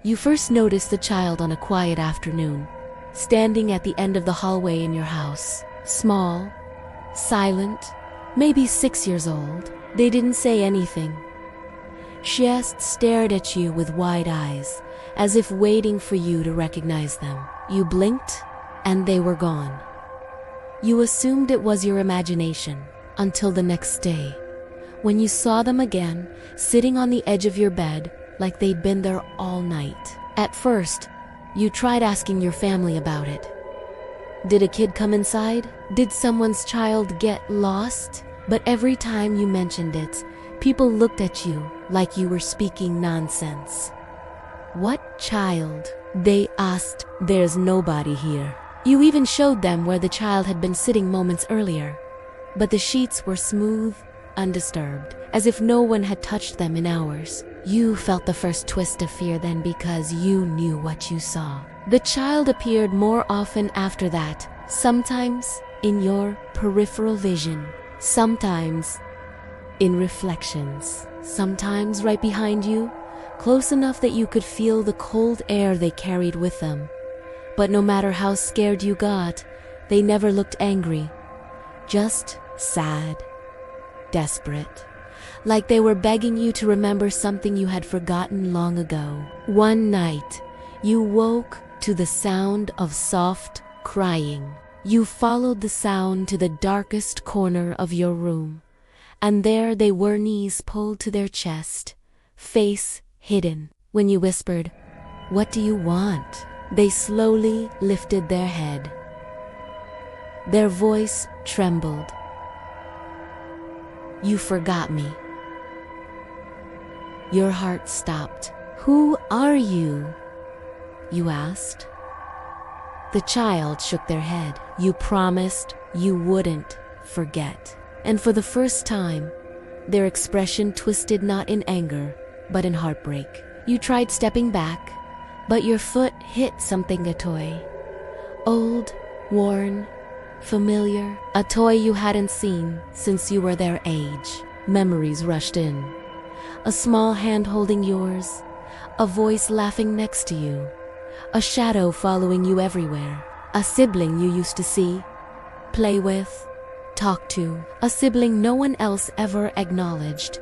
You first notice the child on a quiet afternoon, standing at the end of the hallway in your house. Small, silent, maybe 6 years old. They didn't say anything. Just stared at you with wide eyes, as if waiting for you to recognize them. You blinked, and they were gone. You assumed it was your imagination, until the next day, when you saw them again, sitting on the edge of your bed, like they'd been there all night. At first, you tried asking your family about it. Did a kid come inside? Did someone's child get lost? But every time you mentioned it, people looked at you like you were speaking nonsense. What child? They asked. There's nobody here. You even showed them where the child had been sitting moments earlier, but the sheets were smooth, undisturbed, as if no one had touched them in hours. You felt the first twist of fear then because you knew what you saw. The child appeared more often after that, sometimes in your peripheral vision, sometimes in reflections, sometimes right behind you, close enough that you could feel the cold air they carried with them. But no matter how scared you got, they never looked angry, just sad, desperate, like they were begging you to remember something you had forgotten long ago. One night, you woke to the sound of soft crying. You followed the sound to the darkest corner of your room, and there they were, knees pulled to their chest, face hidden. When you whispered, "What do you want?" they slowly lifted their head. Their voice trembled. "You forgot me." Your heart stopped. "Who are you?" you asked. The child shook their head. You promised you wouldn't forget. And for the first time, their expression twisted not in anger, but in heartbreak. You tried stepping back, but your foot hit something, a toy. Old, worn, familiar. A toy you hadn't seen since you were their age. Memories rushed in. A small hand holding yours, a voice laughing next to you, a shadow following you everywhere. A sibling you used to see, play with, talk to. A sibling no one else ever acknowledged.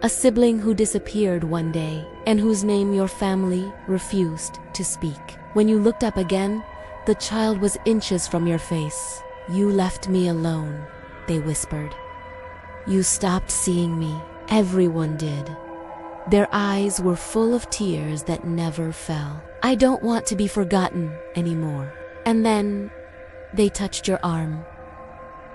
A sibling who disappeared one day and whose name your family refused to speak. When you looked up again, the child was inches from your face. "You left me alone," they whispered. "You stopped seeing me." Everyone did. Their eyes were full of tears that never fell. "I don't want to be forgotten anymore." And then they touched your arm.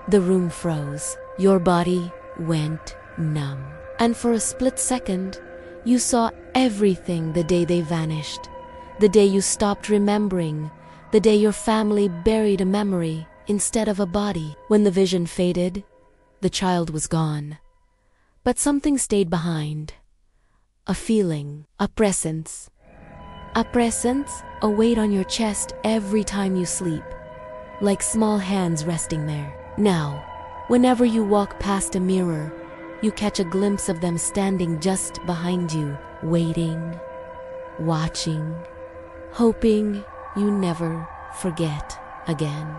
The room froze. Your body went numb. And for a split second, you saw everything the day they vanished. The day you stopped remembering. The day your family buried a memory instead of a body. When the vision faded, the child was gone. But something stayed behind. A feeling, a presence. A presence, a weight on your chest every time you sleep, like small hands resting there. Now, whenever you walk past a mirror, you catch a glimpse of them standing just behind you, waiting, watching, hoping you never forget again.